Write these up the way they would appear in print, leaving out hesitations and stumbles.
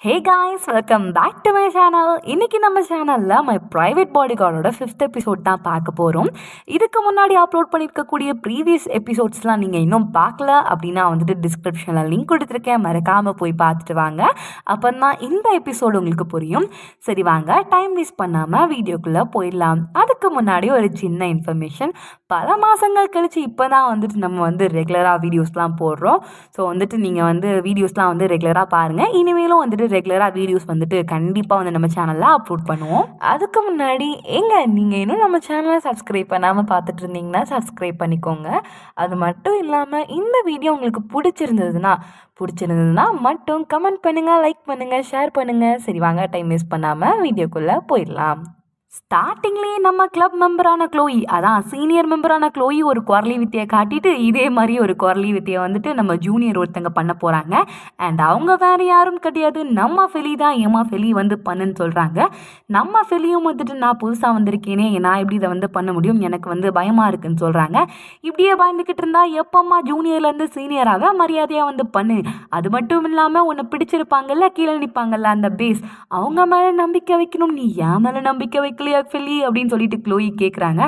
Hey guys, welcome back to my channel. இன்றைக்கி நம்ம சேனலில் மை ப்ரைவேட் பாடி கார்டோட 5th எபிசோட் தான் பார்க்க போகிறோம். இதுக்கு முன்னாடி அப்லோட் பண்ணியிருக்கக்கூடிய ப்ரீவியஸ் எபிசோட்ஸ்லாம் நீங்கள் இன்னும் பார்க்கல அப்படின்னா வந்துட்டு டிஸ்கிரிப்ஷனில் லிங்க் கொடுத்துருக்கேன், மறக்காமல் போய் பார்த்துட்டு வாங்க. அப்போ தான் இந்த எபிசோடு உங்களுக்கு புரியும். சரி வாங்க, டைம் வேஸ்ட் பண்ணாமல் வீடியோக்குள்ளே போயிடலாம். அதுக்கு முன்னாடி ஒரு சின்ன இன்ஃபர்மேஷன். பல மாதங்கள் கழித்து இப்போ தான் வந்துட்டு நம்ம வந்து ரெகுலராக வீடியோஸ்லாம் போடுறோம். ஸோ வந்துட்டு நீங்கள் வந்து வீடியோஸ்லாம் வந்து ரெகுலராக பாருங்கள். இனிமேலும் வந்துட்டு ரெகுலராக வீடியோஸ் வந்துட்டு கண்டிப்பாக வந்து நம்ம சேனலில் அப்லோட் பண்ணுவோம். அதுக்கு முன்னாடி நீங்கள் இன்னும் நம்ம சேனலை சப்ஸ்கிரைப் பண்ணாமல் பார்த்துட்டு இருந்தீங்கன்னா சப்ஸ்கிரைப் பண்ணிக்கோங்க. அது மட்டும் இல்லாமல் இந்த வீடியோ உங்களுக்கு பிடிச்சிருந்ததுன்னா மட்டும் கமெண்ட் பண்ணுங்கள், லைக் பண்ணுங்கள், ஷேர் பண்ணுங்கள். சரி வாங்க, டைம் வேஸ்ட் பண்ணாமல் வீடியோக்குள்ளே போயிடலாம். ஸ்டார்டிங்லேயே நம்ம கிளப் மெம்பரான க்ளோயி, அதான் சீனியர் மெம்பரான க்ளோயி ஒரு குரலி வித்தியை காட்டிட்டு இதே மாதிரி ஒரு குரலி வித்தியை வந்துட்டு நம்ம ஜூனியர் ஒருத்தங்க பண்ண போகிறாங்க. அண்ட் அவங்க வேறு யாரும் கிடையாது, நம்ம ஃபெலி தான். ஏமா ஃபெலி வந்து பண்ணுன்னு சொல்கிறாங்க. நம்ம ஃபெலியும் வந்துட்டு நான் புதுசாக வந்திருக்கேனே, நான் எப்படி இதை வந்து பண்ண முடியும், எனக்கு வந்து பயமாக இருக்குன்னு சொல்கிறாங்க. இப்படியே பயந்துக்கிட்டு இருந்தா எப்பம்மா ஜூனியர்லேருந்து சீனியராக மரியாதையாக வந்து பண்ணு. அது மட்டும் இல்லாமல் உன்னை பிடிச்சிருப்பாங்கல்ல, கீழே நிற்பாங்கல்ல அந்த பேஸ், அவங்க மேலே நம்பிக்கை வைக்கணும், நீ ஏன் மேலே நம்பிக்கை வைக்கலையா ஃபெலி அப்படின்னு சொல்லிட்டு க்ளோயி கேட்குறாங்க.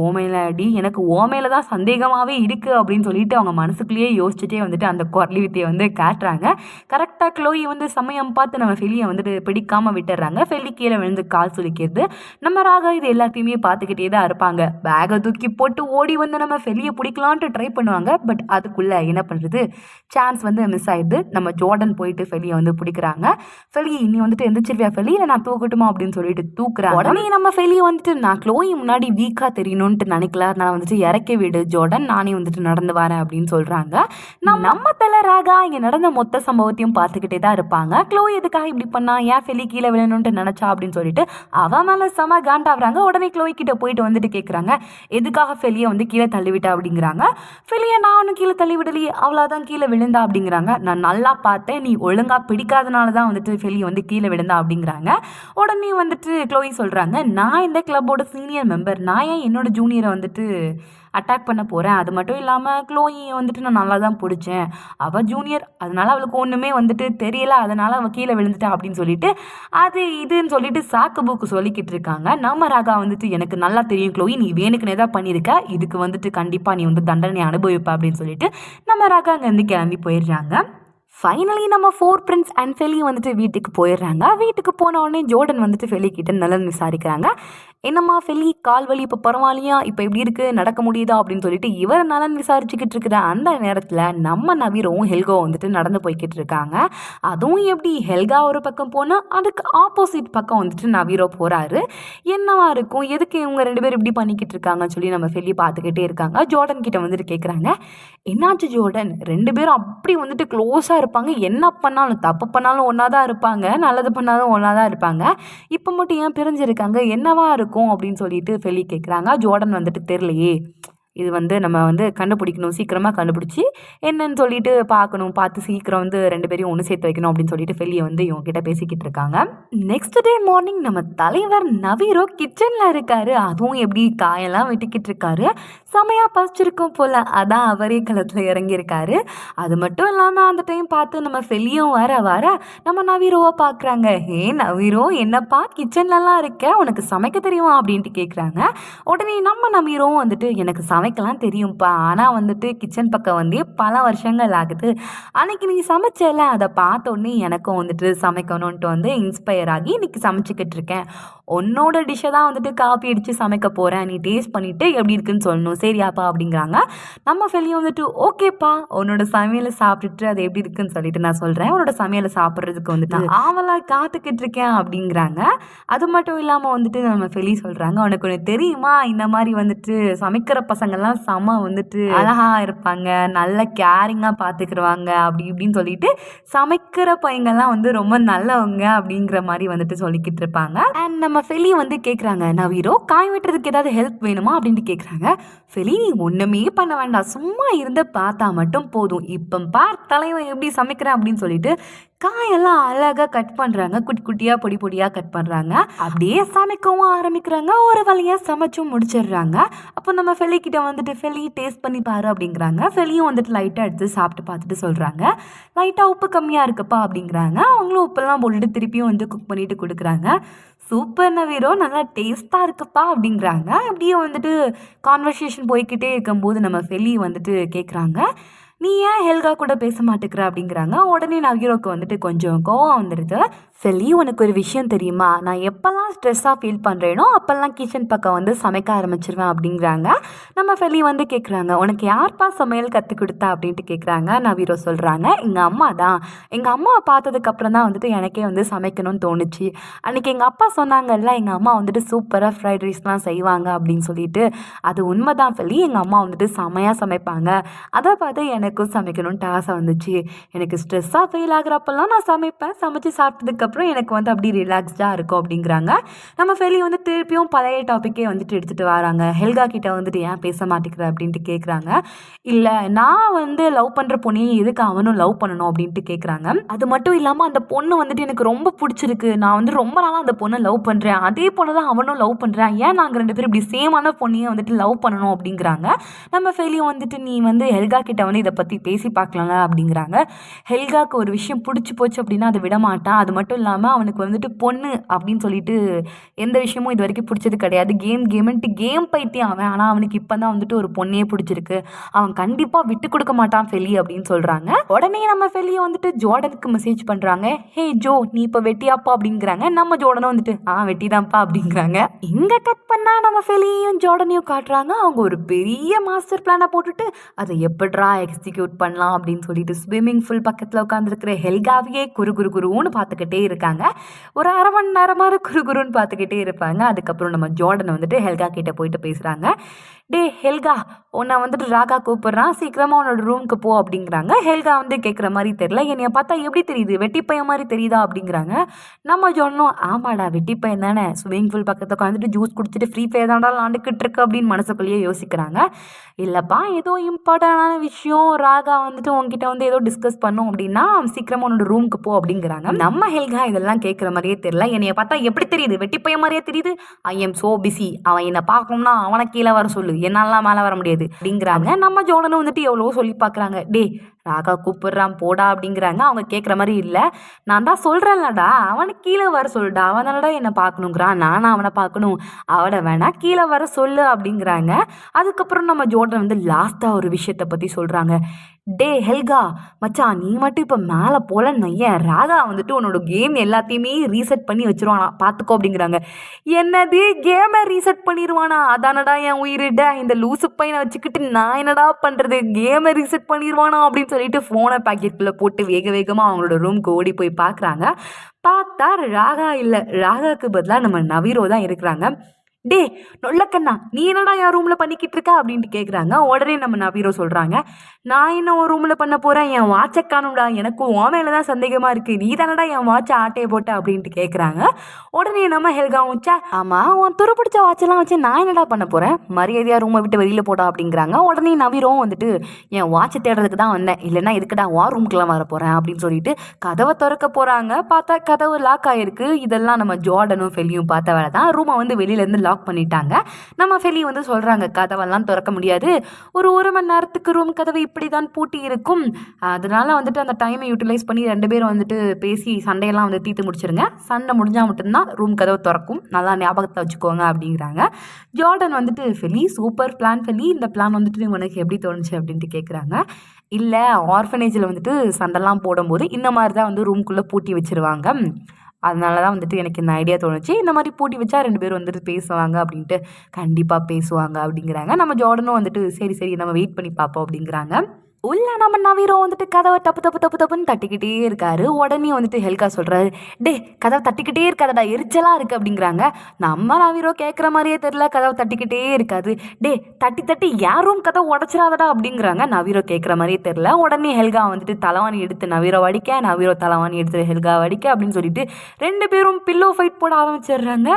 ஓமையில அடி, எனக்கு ஓமையில தான் சந்தேகமாகவே இருக்குது அப்படின்னு சொல்லிட்டு அவங்க மனசுக்குள்ளேயே யோசிச்சுட்டே வந்துட்டு அந்த குரலி வித்தியை வந்து காட்டுறாங்க. கரெக்டாக க்ளோயி வந்து சமயம் பார்த்து நம்ம ஃபெலியை வந்துட்டு பிடிக்காமல் விட்டுறாங்க. ஃபெலி கீழே விழுந்து கால் சுலிக்கிறது. நம்ம ராகா இது எல்லாத்தையுமே பார்த்துக்கிட்டே தான் இருப்பாங்க. பேகை தூக்கி போட்டு ஓடி வந்து நம்ம ஃபெலியை பிடிக்கலான்ட்டு ட்ரை பண்ணுவாங்க. பட் அதுக்குள்ளே என்ன பண்ணுறது, சான்ஸ் வந்து மிஸ் ஆயிடுது. நம்ம ஜோர்டன் போயிட்டு ஃபெலியை வந்து பிடிக்கிறாங்க. ஃபெலி நீ வந்துட்டு எந்திரிச்சிருவியா ஃபெலி, இல்லை நான் தூக்கட்டுமா அப்படின்னு சொல்லிட்டு தூக்குறாங்க. உடனே நம்ம ஃபெலியை வந்துட்டு நான் க்ளோயி முன்னாடி வீக்காக தெரியணும்ட்டு நினைக்கல, நான் வந்துட்டு இறக்கி விடு ஜோர்டன், நானே வந்துட்டு நடந்து வரேன் அப்படின்னு சொல்கிறாங்க. நம்ம தலை ராகா இங்கே நடந்த மொத்த சம்பவத்தையும் பார்த்துக்கிட்டே தான் இருப்பாங்க. க்ளோயி எதுக்காக இப்படி பண்ணா, ஏன் ஃபெலி கீழே விழணும்ட்டு நினச்சா அப்படின்னு சொல்லிட்டு அவன் மேலே செம காண்டாகிறாங்க. உடனே க்ளோயி கிட்ட போயிட்டு வந்துட்டு கேட்குறாங்க, எதுக்காக ஃபெலியை வந்து கீழே தள்ளிவிட்டா அப்படிங்கிறாங்க. ஃபெலியை நான் ஒன்றும் கீழே தள்ளி விடலையே, அவ்வளோதான் கீழே விழுந்தா அப்படிங்கிறாங்க. நான் நல்லா பார்த்தேன், நீ ஒழுங்காக பிடிக்காதனால தான் வந்துட்டு ஃபெலியை வந்து கீழே விழுந்தா அப்படிங்கிறாங்க. உடனே வந்துட்டு க்ளோயி சொல்கிறாங்க, நான் இந்த கிளப்போட சீனியர் மெம்பர், நான் ஏன் என்னோட ஜூனியரை வந்துட்டு அட்டாக் பண்ண போகிறேன். அது மட்டும் இல்லாமல் க்ளோயியை வந்துட்டு நான் நல்லா தான் பிடிச்சேன், அவள் ஜூனியர், அதனால் அவளுக்கு ஒன்றுமே வந்துட்டு தெரியல, அதனால் அவள் கீழே விழுந்துட்டா அப்படின்னு சொல்லிட்டு அது இதுன்னு சொல்லிட்டு சாக்கு பூக்கு சொல்லிக்கிட்டு இருக்காங்க. நம்ம ராகா வந்துட்டு எனக்கு நல்லா தெரியும் க்ளோயி, நீ வேணுக்குனே தான் பண்ணியிருக்க, இதுக்கு வந்துட்டு கண்டிப்பாக நீ வந்து தண்டனை அனுபவிப்ப அப்படின்னு சொல்லிட்டு நம்ம ராகா அங்கேருந்து கிளம்பி போயிடுறாங்க. ஃபைனலி நம்ம 4 பிரின்ஸ் அண்ட் ஃபெலி வந்துட்டு வீட்டுக்கு போயிடுறாங்க. வீட்டுக்கு போன உடனே ஜோர்டன் வந்துட்டு ஃபெலி கிட்ட நலன் விசாரிக்கிறாங்க. என்னம்மா ஃபெலி, கால் வலி இப்போ பரவாயில்லையா, இப்போ எப்படி இருக்குது, நடக்க முடியுதா அப்படின்னு சொல்லிட்டு இவர் நலன் விசாரிச்சுக்கிட்டு இருக்கிற அந்த நேரத்தில் நம்ம நவீரும் ஹெல்கோ வந்துட்டு நடந்து போய்கிட்டு இருக்காங்க. அதுவும் எப்படி, ஹெல்கா ஒரு பக்கம் போனால் அதுக்கு ஆப்போசிட் பக்கம் வந்துட்டு நவீரோ போகிறாரு. என்னவா இருக்கும், எதுக்கு இவங்க 2 பேரும் இப்படி பண்ணிக்கிட்டு இருக்காங்கன்னு சொல்லி நம்ம ஃபெலி பார்த்துக்கிட்டே இருக்காங்க. ஜோர்டன் கிட்ட வந்துட்டு கேட்குறாங்க, என்னாச்சு ஜோர்டன், 2 பேரும் அப்படி வந்துட்டு க்ளோஸாக இருப்பாங்க, என்ன பண்ணாலும் தப்பு பண்ணாலும் ஒன்றா தான் இருப்பாங்க, நல்லது பண்ணாலும் ஒன்றா தான் இருப்பாங்க, இப்போ மட்டும் ஏன் பிரிஞ்சிருக்காங்க, என்னவா இருக்கும் அப்படின்னு சொல்லிட்டு ஃபெலி கேட்குறாங்க. ஜோர்டன் வந்துட்டு தெரியலையே, இது வந்து நம்ம வந்து கண்டுபிடிக்கணும், சீக்கிரமாக கண்டுபிடிச்சி என்னன்னு சொல்லிட்டு பார்க்கணும், பார்த்து சீக்கிரம் வந்து 2 பேரையும் ஒன்று சேர்த்து வைக்கணும் அப்படின்னு சொல்லிட்டு ஃபெலியை வந்து இவங்க கிட்ட பேசிக்கிட்டு இருக்காங்க. நெக்ஸ்ட் டே மார்னிங் நம்ம தலைவர் நவீரோ கிச்சனில் இருக்காரு. அதுவும் எப்படி காயெல்லாம் வெட்டிக்கிட்டு இருக்காரு. செமையாக பசிச்சிருக்கும் போல், அதான் அவரே களத்தில் இறங்கியிருக்காரு. அது மட்டும் இல்லாமல் அந்த டைம் பார்த்து நம்ம ஃபெலியும் வர நம்ம நவீரோவை பார்க்குறாங்க. ஹே நவீரோ, என்னப்பா கிச்சன்லலாம் இருக்க, உனக்கு சமைக்க தெரியுமா அப்படின்ட்டு கேட்குறாங்க. உடனே நம்ம நவீரோவும் வந்துட்டு எனக்கு சமைக்கலாம் தெரியும்ப்பா, ஆனால் வந்துட்டு கிச்சன் பக்கம் வந்து பல வருஷங்கள் ஆகுது, அன்னைக்கு நீ சமைச்சல அதை பார்த்த உடனே எனக்கும் வந்துட்டு சமைக்கணுன்ட்டு வந்து இன்ஸ்பயர் ஆகி இன்னைக்கு சமைச்சிக்கிட்டு இருக்கேன். உன்னோட டிஷ்ஷை தான் வந்துட்டு காப்பி அடித்து சமைக்க போகிறேன், நீ டேஸ்ட் பண்ணிவிட்டு எப்படி இருக்குன்னு சொல்லணும், சரியாப்பா அப்படிங்கிறாங்க. நம்ம ஃபெலியும் வந்துட்டு ஓகேப்பா, உன்னோட சமையலை சாப்பிட்டுட்டு அது எப்படி இருக்குன்னு சொல்லிட்டு நான் சொல்கிறேன், உன்னோட சமையலை சாப்பிட்றதுக்கு வந்துட்டு ஆவலாக காத்துக்கிட்டு இருக்கேன் அப்படிங்கிறாங்க. அது மட்டும் இல்லாமல் வந்துட்டு நம்ம ஃபெலி சொல்கிறாங்க, உனக்கு ஒன்று தெரியுமா, இந்த மாதிரி வந்துட்டு சமைக்கிற பசங்கள்லாம் செம வந்துட்டு அழகாக இருப்பாங்க, நல்ல கேரிங்காக பார்த்துக்கிடுவாங்க அப்படி இப்படின்னு சொல்லிட்டு சமைக்கிற பையங்கள்லாம் வந்து ரொம்ப நல்லவங்க அப்படிங்கிற மாதிரி வந்துட்டு சொல்லிக்கிட்டு இருப்பாங்க. அண்ட் நம்ம ஃபெலி வந்து கேட்குறாங்க, நவீரோ காய் வெட்டுறதுக்கு ஏதாவது ஹெல்ப் வேணுமா அப்படின்ட்டு கேட்குறாங்க. ஃபெலி நீ ஒன்றுமே பண்ண வேண்டாம், சும்மா இருந்து பார்த்தா மட்டும் போதும், இப்போ பார் தலைவன் எப்படி சமைக்கிறேன் அப்படின்னு சொல்லிட்டு காயெல்லாம் அழகாக கட் பண்ணுறாங்க, குட்டி குட்டியாக பொடி பொடியாக கட் பண்ணுறாங்க. அப்படியே சமைக்கவும் ஆரம்பிக்கிறாங்க. ஒரு வழியாக சமைச்சும் முடிச்சிடுறாங்க. அப்போ நம்ம ஃபெலிக்கிட்ட வந்துட்டு ஃபெலி டேஸ்ட் பண்ணி பாரு அப்படிங்கிறாங்க. ஃபெலியும் வந்துட்டு லைட்டாக எடுத்து சாப்பிட்டு பார்த்துட்டு சொல்கிறாங்க, லைட்டாக உப்பு கம்மியாக இருக்குப்பா அப்படிங்கிறாங்க. அவங்களும் உப்பெல்லாம் போட்டுட்டு திருப்பியும் வந்து குக் பண்ணிட்டு கொடுக்குறாங்க. சூப்பர் நவீரோ, நல்லா டேஸ்ட்டாக இருக்குப்பா அப்படிங்கிறாங்க. அப்படியே வந்துட்டு கான்வர்சேஷன் போய்கிட்டே இருக்கும்போது நம்ம ஃபெலி வந்துட்டு கேட்குறாங்க, நீ ஏன் ஹெல்கா கூட பேச மாட்டேங்கிற அப்படிங்கிறாங்க. உடனே நவீரோக்கு வந்துட்டு கொஞ்சம் கோவம் வந்துடுது. ஃபெலி, உனக்கு ஒரு விஷயம் தெரியுமா, நான் எப்போல்லாம் ஸ்ட்ரெஸ்ஸாக ஃபீல் பண்ணுறேனோ அப்போல்லாம் கிச்சன் பக்கம் வந்து சமைக்க ஆரம்பிச்சிருவேன் அப்படிங்கிறாங்க. நம்ம ஃபெலி வந்து கேட்குறாங்க, உனக்கு யார்ப்பா சமையல் கற்றுக் கொடுத்தா அப்படின்ட்டு கேட்குறாங்க. நவீரோ சொல்கிறாங்க, எங்கள் அம்மா தான். எங்கள் அம்மாவை பார்த்ததுக்கப்புறம் தான் வந்துட்டு எனக்கே வந்து சமைக்கணும்னு தோணுச்சு. அன்றைக்கி எங்கள் அப்பா சொன்னாங்கல்ல, எங்கள் அம்மா வந்துட்டு சூப்பராக ஃப்ரைட் ரைஸ்லாம் செய்வாங்க அப்படின்னு சொல்லிட்டு. அது உண்மை தான் ஃபெலி, எங்கள் அம்மா வந்துட்டு செமையாக சமைப்பாங்க. அதை பார்த்து எனக்கும் சமைக்கணும்னு ஆசை வந்துச்சு. எனக்கு ஸ்ட்ரெஸ்ஸாக ஃபீல் ஆகுறப்பெல்லாம் நான் சமைப்பேன். சமைச்சு சாப்பிட்டதுக்கப்புறம் எனக்கு வந்து அப்படி ரிலாக்ஸ்டாக இருக்கும் அப்படிங்கிறாங்க. நம்ம ஃபெலி வந்து திருப்பியும் பழைய டாப்பிக்கே வந்துட்டு எடுத்துகிட்டு வராங்க. ஹெல்கா கிட்ட வந்துட்டு ஏன் பேச மாட்டேங்கிற அப்படின்ட்டு கேட்குறாங்க. இல்லை, நான் வந்து லவ் பண்ணுற பொண்ணையும் எதுக்கு அவனும் லவ் பண்ணணும் அப்படின்ட்டு கேட்குறாங்க. அது மட்டும் இல்லாமல் அந்த பொண்ணு வந்துட்டு எனக்கு ரொம்ப பிடிச்சிருக்கு. நான் வந்து ரொம்ப நாளாக அந்த பொண்ணை லவ் பண்ணுறேன். அதே பொண்ணை தான் அவனும் லவ் பண்ணுறேன். ஏன் நாங்கள் ரெண்டு பேரும் இப்படி சேமான பொண்ணையும் வந்துட்டு லவ் பண்ணணும் அப்படிங்கிறாங்க. நம்ம ஃபெலியும் வந்துட்டு நீ வந்து ஹெல்கா கிட்ட வந்து இதை பற்றி பேசி பார்க்கலாம்ல அப்படிங்கிறாங்க. ஹெல்காவுக்கு ஒரு விஷயம் பிடிச்சி போச்சு அப்படின்னா அதை விட மாட்டான். அது மட்டும் இல்லாமல் அவனுக்கு வந்துட்டு பொண்ணு அப்படின்னு சொல்லிட்டு எந்த விஷயமும் இது வரைக்கும் பிடிச்சது கிடையாது. கேம்ன்ட்டு கேம் பைத்தியம் அவன். ஆனால் அவனுக்கு இப்போ தான் வந்துட்டு ஒரு பொண்ணையே பிடிச்சிருக்கு. அவன் கண்டிப்பாக விட்டு கொடுக்க மாட்டான் ஃபெலி அப்படின்னு சொல்கிறாங்க. உடனே நம்ம ஃபெலியை வந்துட்டு ஜோர்டனுக்கு மெசேஜ் பண்ணுறாங்க, ஹே ஜோ, நீ இப்போ வெட்டியாப்பா அப்படிங்கிறாங்க. நம்ம ஜோர்டனும் வந்துட்டு வெட்டிதான்ப்பா அப்படிங்கிறாங்க. இங்கே கட் பண்ணால் நம்ம ஃபெலியையும் ஜோர்டனையும் காட்டுறாங்க. அவங்க ஒரு பெரிய மாஸ்டர் பிளானை போட்டுட்டு அதை எப்படிரா எக்ஸிக்யூட் பண்ணலாம் அப்படின்னு சொல்லிட்டு ஸ்விம்மிங் பூல் பக்கத்தில் உட்காந்துருக்கிற ஹெல்காவையே குருன்னு பார்த்துக்கிட்டே இருக்காங்க. ஒரு அரை மணி நேரமாக குருன்னு பார்த்துக்கிட்டே இருப்பாங்க. அதுக்கப்புறம் நம்ம ஜோர்டன் வந்துட்டு ஹெல்கா கிட்ட போயிட்டு பேசுகிறாங்க. டே ஹெல்கா, உன்னை வந்துட்டு ராகா கூப்பிட்றான், சீக்கிரமாக உன்னோட ரூமுக்கு போ அப்படிங்கிறாங்க. ஹெல்கா வந்து கேட்குற மாதிரி தெரியல, என்னைய பார்த்தா எப்படி தெரியுது, வெட்டிப்பையன் மாதிரி தெரியுதா அப்படிங்கிறாங்க. நம்ம ஜோடனும் ஆமாடா வெட்டிப்பையன் தானே, ஸ்விம்மிங் பூல் பக்கத்தில் உட்காந்துட்டு ஜூஸ் குடிச்சிட்டு ஃப்ரீ ஃபயர் தாண்டா விளாண்டுக்கிட்டு இருக்கு அப்படின்னு மனசுக்குள்ளேயே யோசிக்கிறாங்க. இல்லைப்பா, ஏதோ இம்பார்ட்டண்டான விஷயம், ராகா வந்துட்டு உங்ககிட்ட வந்து ஏதோ டிஸ்கஸ் பண்ணும் அப்படின்னா சீக்கிரமாக உன்னோட ரூமுக்கு போ அப்படிங்கிறாங்க. நம்ம ஹெல்கா இதெல்லாம் கேட்குற மாதிரியே தெரியல, என்னைய பார்த்தா எப்படி தெரியுது, வெட்டிப்பையன் மாதிரியே தெரியுது, ஐ எம் சோ பிஸி, அவன் என்னை பார்க்கணும்னா அவனை கீழே வர சொல்லு, என்னாலாம் மேலே வர முடியாது அப்படிங்கிறாங்க. நம்ம ஜோடனும் வந்துட்டு எவ்வளவோ சொல்லி பார்க்குறாங்க, டே ராகா கூப்பிடுறான் போடா அப்படிங்கிறாங்க. அவங்க கேட்குற மாதிரி இல்லை, நான் தான் சொல்கிறேன்லடா அவனை கீழே வர சொல்லுடா, அவன் தானடா என்னை பார்க்கணுங்கிறான், நானும் அவனை பார்க்கணும், அவனை வேணா கீழே வர சொல்லு அப்படிங்கிறாங்க. அதுக்கப்புறம் நம்ம ஜோர்டன் வந்து லாஸ்ட்டாக ஒரு விஷயத்தை பற்றி சொல்கிறாங்க. டே ஹெல்கா மச்சான், நீ மட்டும் இப்போ மேலே போலன்னு ஏன் ராகா வந்துட்டு உன்னோட கேம் எல்லாத்தையுமே ரீசெட் பண்ணி வச்சிருவானா பார்த்துக்கோ அப்படிங்கிறாங்க. என்னது, கேமை ரீசெட் பண்ணிடுவானா, அதானடா என் உயிரிட, இந்த லூசு பையனை வச்சுக்கிட்டு நான் என்னடா பண்ணுறது, கேமை ரீசெட் பண்ணிடுவானா அப்படின்னு சொல்லிட்டு ஃபோனை பாக்கெட்டுக்குள்ளே போட்டு வேக வேகமாக அவங்களோட ரூமுக்கு ஓடி போய் பார்க்குறாங்க. பார்த்தா ராகா இல்லை, ராகாவுக்கு பதிலாக நம்ம நவீரோ தான் இருக்கிறாங்க. டே நொல்லக்கண்ணா, நீ என்னடா என் ரூமில் பண்ணிக்கிட்டு இருக்க அப்படின்ட்டு கேட்குறாங்க. உடனே நம்ம நவீரோ சொல்கிறாங்க, நான் என்ன ஒரு ரூமில் பண்ண போகிறேன், என் வாட்சை காணும்டா, எனக்கு உன் மேலே தான் சந்தேகமாக இருக்குது, நீ தானடா என் வாட்சை ஆட்டையை போட்ட அப்படின்ட்டு கேட்குறாங்க. உடனே நம்ம ஹெல்காவும் ஆமாம் உன் துரு பிடிச்ச வாட்செல்லாம் வச்சு நான் என்னடா பண்ண போகிறேன், மரியாதையாக ரூமை விட்டு வெளியில் போடா அப்படிங்கிறாங்க. உடனே நவீரோவும் வந்துட்டு என் வாட்சை தேடுறதுக்கு தான் வந்தேன், இல்லைன்னா இதுக்குடா வா ரூமுக்குலாம் வர போகிறேன் அப்படின்னு சொல்லிட்டு கதவை திறக்க போகிறாங்க. பார்த்தா கதவு லாக் ஆகிருக்கு. இதெல்லாம் நம்ம ஜோர்டனும் ஃபெலியும் பார்த்த வேலை தான். ரூமை வந்து வெளியிலேருந்து லாக் பண்ணிட்டாங்க. நம்ம ஃபெலி வந்து சொல்கிறாங்க, கதவெல்லாம் திறக்க முடியாது, ஒரு மணி நேரத்துக்கு ரூம் கதவு இப்படி தான் பூட்டி இருக்கும், அதனால வந்துட்டு அந்த டைமை யூட்டிலைஸ் பண்ணி ரெண்டு பேரும் வந்துட்டு பேசி சண்டையெல்லாம் வந்து தீர்த்து முடிச்சிருங்க, சண்டை முடிஞ்சால் மட்டும்தான் ரூம் கதவு திறக்கும், நல்லா ஞாபகத்தை வச்சுக்கோங்க அப்படிங்கிறாங்க. ஜார்டன் வந்துட்டு ஃபெலி சூப்பர் பிளான் ஃபெலி, இந்த பிளான் வந்துட்டு உனக்கு எப்படி தோணுச்சு அப்படின்ட்டு கேட்குறாங்க. இல்லை, ஆர்ஃபனேஜில் வந்துட்டு சண்டைலாம் போடும்போது இந்த மாதிரி தான் வந்து ரூம்குள்ளே பூட்டி வச்சுருவாங்க, அதனால தான் வந்துட்டு எனக்கு இந்த ஐடியா தோணுச்சு, இந்த மாதிரி பூட்டி வச்சா ரெண்டு பேரும் வந்துட்டு பேசுவாங்க அப்படின்ட்டு. கண்டிப்பாக பேசுவாங்க அப்படிங்கிறாங்க. நம்ம ஜார்டனும் வந்துட்டு சரி நம்ம வெயிட் பண்ணி பார்ப்போம் அப்படிங்கிறாங்க. உள்ள நம்ம நவீரோ வந்துட்டு கதவை தப்புன்னு தட்டிக்கிட்டே இருக்காரு. உடனே வந்துட்டு ஹெல்கா சொல்கிறாரு, டே கதவை தட்டிக்கிட்டே இருக்காதடா, எரிச்சலாக இருக்குது அப்படிங்கிறாங்க. நம்ம நவீரோ கேட்குற மாதிரியே தெரியல, கதவை தட்டிக்கிட்டே இருக்காது. டே தட்டி யார் ரூம் கதவை உடச்சிடாதடா அப்படிங்கிறாங்க. நவீரோ கேட்குற மாதிரியே தெரியல. உடனே ஹெல்கா வந்துட்டு தலைவாணி எடுத்து நவீரோ வடிக்க, நவீரோ தலைவாணி எடுத்து ஹெல்கா வடிக்க அப்படின்னு சொல்லிட்டு ரெண்டு பேரும் பில்லோ ஃபைட் போட ஆரம்பிச்சிடுறாங்க.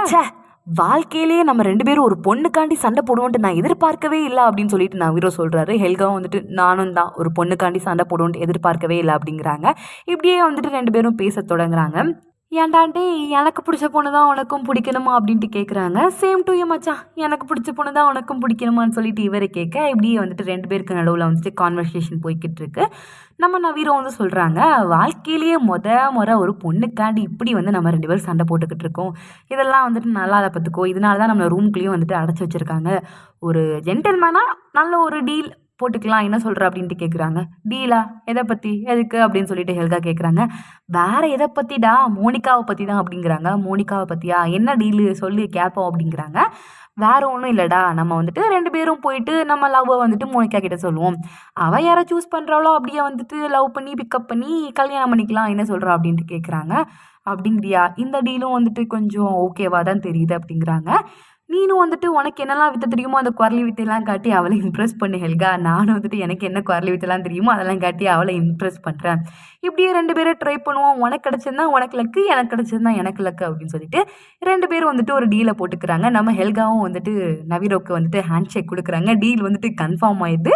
வாழ்க்கையிலேயே நம்ம 2 பேரும் ஒரு பொண்ணுக்காண்டி சண்டை போடுவோன்ட்டு நான் எதிர்பார்க்கவே இல்லை அப்படின்னு சொல்லிட்டு நவீரோ சொல்கிறாரு. ஹெல்காவும் வந்துட்டு நானும் தான் ஒரு பொண்ணுக்காண்டி சண்டை போடுவோன்ட்டு எதிர்பார்க்கவே இல்லை அப்படிங்கிறாங்க. இப்படியே வந்துட்டு 2 பேரும் பேச தொடங்குறாங்க. ஏன்டாண்டி எனக்கு பிடிச்ச பொண்ணு தான் உனக்கும் பிடிக்கணுமா அப்படின்ட்டு கேட்குறாங்க. சேம் டு யூ மச்சான், எனக்கு பிடிச்ச பொண்ணு தான் உனக்கும் பிடிக்கணுமான்னு சொல்லிட்டு இவரை கேட்க இப்படியே வந்துட்டு 2 பேருக்கு நடுவில் வந்துட்டு கான்வர்சேஷன் போய்கிட்டு இருக்கு. நம்ம நவீரோ வந்து சொல்கிறாங்க, வாழ்க்கையிலேயே முறை ஒரு பொண்ணுக்காண்டி இப்படி வந்து நம்ம 2 பேரும் சண்டை போட்டுக்கிட்டு இருக்கோம். இதெல்லாம் வந்துட்டு நல்லா அதை பார்த்துக்கோ. இதனால தான் நம்மளை ரூம்குள்ளேயும் வந்துட்டு அடைச்சி வச்சுருக்காங்க. ஒரு ஜென்டில்மேனாக நல்ல ஒரு டீல் போட்டுக்கலாம், என்ன சொல்கிற அப்படின்ட்டு கேட்குறாங்க. டீலா எதை பற்றி, எதுக்கு அப்படின்னு சொல்லிட்டு ஹெல்கா கேட்குறாங்க. வேற எதை பற்றிடா, மோனிகாவை பற்றி தான் அப்படிங்கிறாங்க. மோனிகாவை பற்றியா, என்ன டீலு சொல்லி கேட்போம் அப்படிங்கிறாங்க. வேற ஒன்றும் இல்லைடா, நம்ம வந்துட்டு 2 பேரும் போயிட்டு நம்ம லவ்வை வந்துட்டு மோனிகா கிட்ட சொல்லுவோம். அவள் யாரை சூஸ் பண்ணுறாளோ அப்படியே வந்துட்டு லவ் பண்ணி பிக்கப் பண்ணி கல்யாணம் பண்ணிக்கலாம், என்ன சொல்கிறா அப்படின்ட்டு கேட்குறாங்க. அப்படிங்கிறியா, இந்த டீலும் வந்துட்டு கொஞ்சம் ஓகேவா தான் தெரியுது அப்படிங்கிறாங்க. நீனும் வந்துட்டு உனக்கு என்னெல்லாம் வித்த தெரியுமோ அந்த குரலி வித்தையெல்லாம் காட்டி அவளை இம்ப்ரெஸ் பண்ணு ஹெல்கா. நானும் வந்துட்டு எனக்கு என்ன குரலி வித்தையெல்லாம் தெரியுமோ அதெல்லாம் காட்டி அவளை இம்ப்ரெஸ் பண்ணுறேன். இப்படியே 2 பேரும் ட்ரை பண்ணுவோம். உனக்கு கிடச்சிருந்தா உனக்கு லக்கு, எனக்கு கிடச்சிருந்தா எனக்கு லக்கு அப்படின்னு சொல்லிட்டு 2 பேரும் வந்துட்டு ஒரு டீலை போட்டுக்கிறாங்க. நம்ம ஹெல்காவும் வந்துட்டு நவீரோக்கு வந்துட்டு ஹேண்ட் ஷேக் கொடுக்குறாங்க. டீல் வந்துட்டு கன்ஃபார்ம் ஆயிடுது.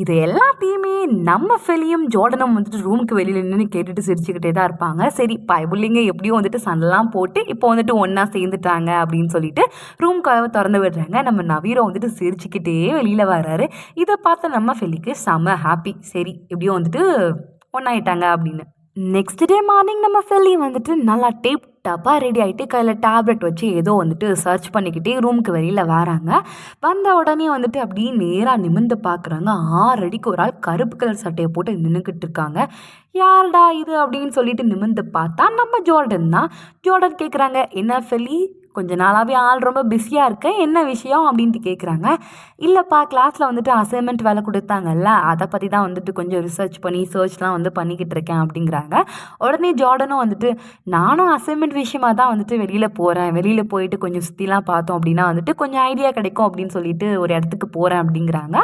இது எல்லாத்தையுமே நம்ம ஃபெலியும் ஜோர்டனும் வந்துட்டு ரூமுக்கு வெளியில் நின்று கேட்டுட்டு சிரிச்சுக்கிட்டே தான் இருப்பாங்க. சரி பயபுள்ளிங்க எப்படியும் வந்துட்டு சண்டைலாம் போட்டு இப்போ வந்துட்டு ஒன்றா சேர்ந்துட்டாங்க அப்படின்னு சொல்லிட்டு ரூம் கதவை திறந்து விடுறாங்க. நம்ம நவீரோ வந்துட்டு சிரிச்சுக்கிட்டே வெளியில் வர்றாரு. இதை பார்த்த நம்ம ஃபெலிக்கு செம்ம ஹாப்பி. சரி எப்படியும் வந்துட்டு ஒன்றாயிட்டாங்க அப்படின்னு. நெக்ஸ்ட் டே மார்னிங் நம்ம ஃபெல்லி வந்துட்டு நல்லா டேப் டாப்பாக ரெடி ஆகிட்டு கையில் டேப்லெட் வச்சு ஏதோ வந்துட்டு சர்ச் பண்ணிக்கிட்டே ரூமுக்கு வெளியில் வராங்க. வந்த உடனே வந்துட்டு அப்படியே நேராக நிமிர்ந்து பார்க்குறாங்க. 6 அடிக்கு ஒரு ஆள் கருப்பு கலர் சட்டையை போட்டு நின்றுக்கிட்டு இருக்காங்க. யார்டா இது அப்படின்னு சொல்லிட்டு நிமிர்ந்து பார்த்தா நம்ம ஜோர்டன் தான். ஜோர்டன் கேட்குறாங்க, என்ன ஃபெல்லி கொஞ்ச நாளாகவே ஆள் ரொம்ப பிஸியாக இருக்க, என்ன விஷயம் அப்படின்ட்டு கேட்குறாங்க. இல்லைப்பா கிளாஸில் வந்துட்டு அசைன்மெண்ட் வேலை கொடுத்தாங்கல்ல, அதை பற்றி தான் வந்துட்டு கொஞ்சம் ரிசர்ச் பண்ணி சர்ச்லாம் வந்து பண்ணிக்கிட்டு இருக்கேன் அப்படிங்கிறாங்க. உடனே ஜார்டனும் வந்துட்டு நானும் அசைன்மெண்ட் விஷயமாக தான் வந்துட்டு வெளியில் போகிறேன், வெளியில் போயிட்டு கொஞ்சம் சுற்றிலாம் பார்த்தோம் அப்படின்னா வந்துட்டு கொஞ்சம் ஐடியா கிடைக்கும் அப்படின்னு சொல்லிட்டு ஒரு இடத்துக்கு போகிறேன் அப்படிங்கிறாங்க.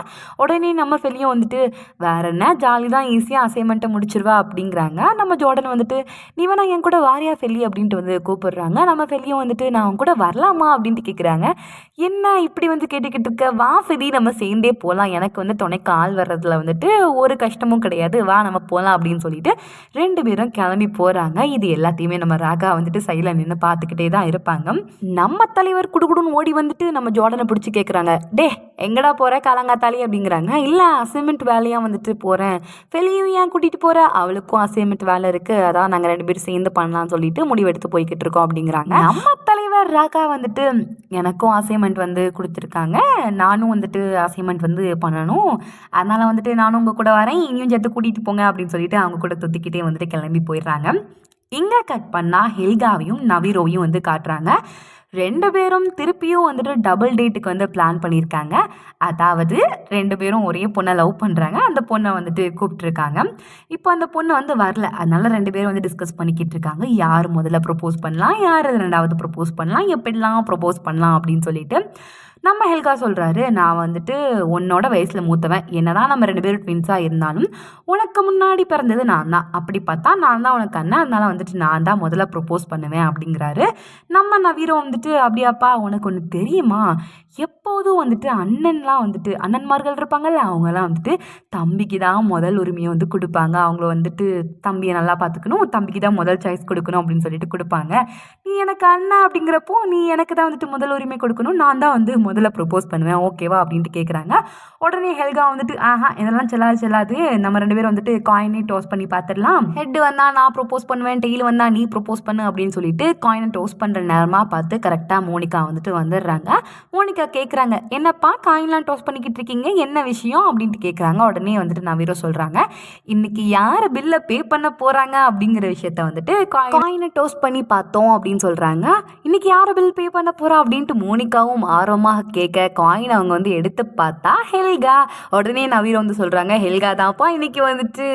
உடனே நம்ம ஃபெல்லியும் வந்துட்டு வேற என்ன ஜாலி தான், ஈஸியாக அசைன்மெண்ட்டை முடிச்சிருவா அப்படிங்கிறாங்க. நம்ம ஜார்டன் வந்துட்டு நீ வேணா என் கூட வாரியா ஃபெல்லி அப்படின்ட்டு வந்து கூப்பிடுறாங்க. நம்ம ஃபெல்லியும் வந்துட்டு நான் கூட வரலாமா அப்படின்ட்டு கேட்குறாங்க. என்ன இப்படி வந்து கேட்டுக்கிட்டு இருக்க, வா ஃபெலி நம்ம சேர்ந்தே போகலாம், எனக்கு வந்து துணைக்கு ஆள் வர்றதுல வந்துட்டு ஒரு கஷ்டமும் கிடையாது, வா நம்ம போகலாம் அப்படின்னு சொல்லிட்டு 2 பேரும் கிளம்பி போகிறாங்க. இது எல்லாத்தையுமே நம்ம ராகா வந்துட்டு சைடில் நின்று பார்த்துக்கிட்டே தான் இருப்பாங்க. நம்ம தலைவர் குடுகுடுன்னு ஓடி வந்துட்டு நம்ம ஜோர்டனை பிடிச்சி கேட்குறாங்க, டே எங்கடா போகிற காலங்காத்தாலி அப்படிங்கிறாங்க. இல்லை அசைன்மெண்ட் வேலையாக வந்துட்டு போகிறேன். ஃபெலியும் ஏன் கூட்டிகிட்டு போகிற, அவளுக்கும் அசைன்மெண்ட் வேலை இருக்குது, அதான் நாங்கள் 2 பேரும் சேர்ந்து பண்ணலாம்னு சொல்லிட்டு முடிவெடுத்து போய்கிட்டு இருக்கோம் அப்படிங்கிறாங்க. நம்ம தலைவர் ராகா வந்துட்டு எனக்கும் அசைன்மெண்ட் வந்து கொடுத்துருக்காங்க, நானும் வந்துட்டு அசைன்மெண்ட் வந்து பண்ணணும், அதனால் வந்துட்டு நானும் உங்கள் கூட வரேன், இனியும் சேர்த்து கூட்டிகிட்டு போங்க அப்படின்னு சொல்லிட்டு அவங்க கூட தொத்திக்கிட்டே வந்துட்டு கிளம்பி போயிடுறாங்க. இங்கே கட் பண்ணால் ஹெல்காவையும் நவீரோவையும் வந்து காட்டுறாங்க. 2 பேரும் திருப்பியும் வந்துட்டு டபுள் டேட்டுக்கு வந்து பிளான் பண்ணியிருக்காங்க. அதாவது 2 பேரும் ஒரே பொண்ணை லவ் பண்ணுறாங்க. அந்த பொண்ணை வந்துட்டு கூப்பிட்டுருக்காங்க. இப்போ அந்த பொண்ணு வந்து வரல, அதனால 2 பேரும் வந்து டிஸ்கஸ் பண்ணிக்கிட்டு இருக்காங்க. யார் முதல்ல ப்ரப்போஸ் பண்ணலாம், யார் 2வது ப்ரப்போஸ் பண்ணலாம், எப்படிலாம் ப்ரப்போஸ் பண்ணலாம் அப்படின்னு சொல்லிட்டு நம்ம ஹெல்கா சொல்கிறாரு, நான் வந்துட்டு உன்னோட வயசில் மூத்தவன், என்னதான் நம்ம 2 பேரும் ட்வின்ஸாக இருந்தாலும் உனக்கு முன்னாடி பிறந்தது நான் தான், அப்படி பார்த்தா நான் தான் உனக்கு அண்ணன், அதனால வந்துட்டு நான் தான் முதல்ல ப்ரப்போஸ் பண்ணுவேன் அப்படிங்கிறாரு. நம்ம நவீரோ வந்துட்டு அப்படியாப்பா உனக்கு ஒன்று தெரியுமா, எப்போதும் வந்துட்டு அண்ணன்லாம் வந்துட்டு அண்ணன்மார்கள் இருப்பாங்கல்ல, அவங்கெல்லாம் வந்துட்டு தம்பிக்கு தான் முதல் உரிமையை வந்து கொடுப்பாங்க, அவங்கள வந்துட்டு தம்பியை நல்லா பார்த்துக்கணும், தம்பிக்கு தான் முதல் சாய்ஸ் கொடுக்கணும் அப்படின்னு சொல்லிட்டு கொடுப்பாங்க. நீ எனக்கு அண்ணன் அப்படிங்கிறப்போ நீ எனக்கு தான் வந்துட்டு முதல் உரிமை கொடுக்கணும், நான் தான் வந்து முதல்ல ப்ரப்போஸ் பண்ணுவேன், ஓகேவா அப்படின்ட்டு கேட்குறாங்க. உடனே ஹெல்கா வந்துட்டு இதெல்லாம் செல்லாது, நம்ம 2 பேரும் வந்துட்டு காயினே டோஸ் பண்ணி பார்த்துடலாம், ஹெட் வந்தா நான் ப்ரப்போஸ் பண்ணுவேன், டெய்ல் வந்தா நீ ப்ரப்போஸ் பண்ணு அப்படின்னு சொல்லிட்டு காயினை டோஸ் பண்ணுற நேரமாக பார்த்து கரெக்டாக மோனிகா வந்துட்டு வந்துடுறாங்க. மோனிகா கேட்குறாங்க, என்னப்பா காயின்லாம் டோஸ் பண்ணிக்கிட்டு இருக்கீங்க, என்ன விஷயம் அப்படின்ட்டு கேட்குறாங்க. உடனே வந்துட்டு நவீரோ சொல்கிறாங்க, இன்னைக்கு யார் பில்லை பே பண்ண போகிறாங்க அப்படிங்கிற விஷயத்த வந்துட்டு காயினை டோஸ் பண்ணி பார்த்தோம் அப்படின்னு சொல்கிறாங்க. இன்னைக்கு யார் பில் பே பண்ண போகிறா அப்படின்ட்டு மோனிகாவும் ஆர்வமாக கேட்க காயின் அவங்க வந்து எடுத்து பார்த்தா ஹெல்கா. உடனே நவீரோ வந்து சொல்கிறாங்க, ஹெல்கா தான்ப்பா இன்னைக்கு வந்துட்டு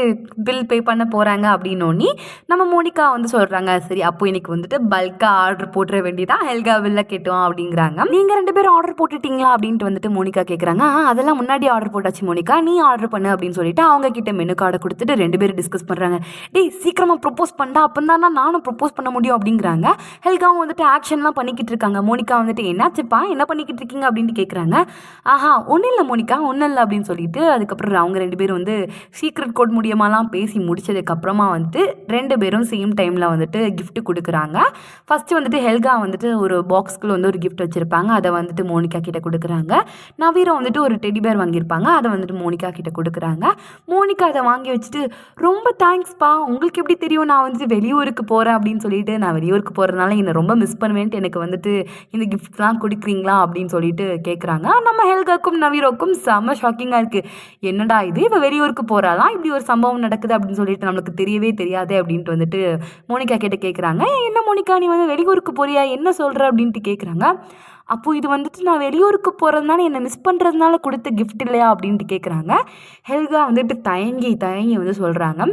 பில் பே பண்ண போகிறாங்க அப்படின்னோடனே நம்ம மோனிகா வந்து சொல்கிறாங்க, சரி அப்போ இன்னைக்கு வந்துட்டு பல்காக ஆர்டர் போட்டுற வேண்டியதான், ஹெல்கா பில்லை கேட்டோம் அப்படிங்கிறாங்க. நீங்கள் 2 பேரும் ஆர்டர் ஆர்டர் போட்டுட்டிங்களா அப்படின்ட்டு வந்துட்டு மோனிகா கேட்குறாங்க. அதெல்லாம் முன்னாடி ஆர்டர் போட்டாச்சு மோனிகா, நீ ஆர்டர் பண்ணு அப்படின்னு சொல்லிட்டு அவங்க கிட்ட மெனு கார்டை கொடுத்துட்டு 2 பேரும் டிஸ்கஸ் பண்ணுறாங்க. டேய் சீக்கிரமாக ப்ரொப்போஸ் பண்ணா அப்போ தானே நானும் ப்ரொப்போஸ் பண்ண முடியும் அப்படிங்கிறாங்க. ஹெல்காவும் வந்துட்டு ஆக்ஷன்லாம் பண்ணிக்கிட்டு இருக்காங்க. மோனிகா வந்துட்டு என்னாச்சுப்பா என்ன பண்ணிக்கிட்டு இருக்கீங்க அப்படின்ட்டு கேட்குறாங்க. ஒன்றும் இல்லை மோனிகா ஒன்றும் இல்லை அப்படின்னு சொல்லிட்டு அதுக்கப்புறம் அவங்க 2 பேரும் வந்து சீக்ரெட் கோட் மூலியமாலாம் பேசி முடிச்சதுக்கப்புறமா வந்துட்டு 2 பேரும் சேம் டைமில் வந்துட்டு கிஃப்ட் கொடுக்குறாங்க. ஃபஸ்ட்டு வந்துட்டு ஹெல்கா வந்துட்டு ஒரு பாக்ஸ்குள்ளே வந்து ஒரு கிஃப்ட் வச்சுருப்பாங்க. அதை வந்துட்டு மோனிகா கிட்ட கொடுக்குறாங்க. நவீரம் வந்துட்டு ஒரு டெடி பேர் வாங்கியிருப்பாங்க. அதை வந்துட்டு மோனிகா கிட்ட கொடுக்குறாங்க. மோனிகா அதை வாங்கி வச்சுட்டு ரொம்ப தேங்க்ஸ்ப்பா, உங்களுக்கு எப்படி தெரியும் நான் வந்துட்டு வெளியூருக்கு போகிறேன் அப்படின்னு சொல்லிட்டு, நான் வெளியூருக்கு போகிறதுனால என்னை ரொம்ப மிஸ் பண்ணுவேன்ட்டு எனக்கு வந்துட்டு இந்த கிஃப்ட்லாம் கொடுக்குறீங்களா அப்படின்னு சொல்லிட்டு கேட்குறாங்க. நம்ம ஹெல்காக்கும் நவீரோக்கும் செம்ம ஷாக்கிங்காக இருக்குது. என்னடா இது இவ வெளியூருக்கு போகிறாலாம், இப்படி ஒரு சம்பவம் நடக்குது அப்படின்னு சொல்லிட்டு நம்மளுக்கு தெரியவே தெரியாது அப்படின்ட்டு வந்துட்டு மோனிகா கிட்ட கேட்குறாங்க. என்ன மோனிகா நீ வந்து வெளியூருக்கு போறியா என்ன சொல்கிற அப்படின்ட்டு கேட்குறாங்க. அப்போது இது வந்துட்டு நான் வெளியூருக்கு போகிறதுனால என்னை மிஸ் பண்ணுறதுனால கொடுத்த கிஃப்ட் இல்லையா அப்படின்ட்டு கேட்குறாங்க. ஹெல்கா வந்துட்டு தயங்கி வந்து சொல்கிறாங்க.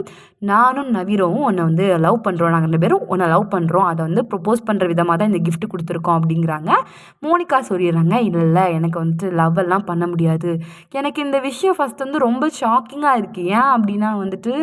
நானும் நவீரவும் உன்னை வந்து லவ் பண்ணுறோம், நாங்கள் 2 பேரும் உன்னை லவ் பண்ணுறோம், அதை வந்து ப்ரொப்போஸ் பண்ணுற விதமாக தான் இந்த கிஃப்ட் கொடுத்துருக்கோம் அப்படிங்கிறாங்க. மோனிகா சொல்லிடுறாங்க, இல்லை எனக்கு வந்துட்டு லவ் எல்லாம் பண்ண முடியாது, எனக்கு இந்த விஷயம் ஃபஸ்ட் வந்து ரொம்ப ஷாக்கிங்காக இருக்குது. ஏன் அப்படின்னா வந்துட்டு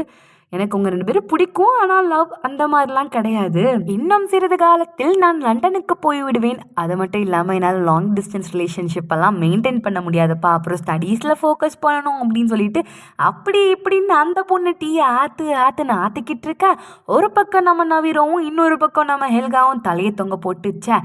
எனக்கு உங்கள் 2 பேரும் பிடிக்கும், ஆனால் லவ் அந்த மாதிரிலாம் கிடையாது. இன்னும் சிறிது காலத்தில் நான் லண்டனுக்கு போய் விடுவேன், அது மட்டும் இல்லாமல் என்னால் லாங் டிஸ்டன்ஸ் ரிலேஷன்ஷிப் எல்லாம் மெயின்டைன் பண்ண முடியாதுப்பா, அப்புறம் ஸ்டடீஸில் ஃபோக்கஸ் பண்ணணும் அப்படின்னு சொல்லிட்டு அப்படி இப்படின்னு அந்த பொண்ணு டீயை ஆற்றுன்னு ஆற்றிக்கிட்டு இருக்க. ஒரு பக்கம் நம்ம நவீரவும் இன்னொரு பக்கம் நம்ம ஹெல்காவும் தலையை தொங்க போட்டுச்சே,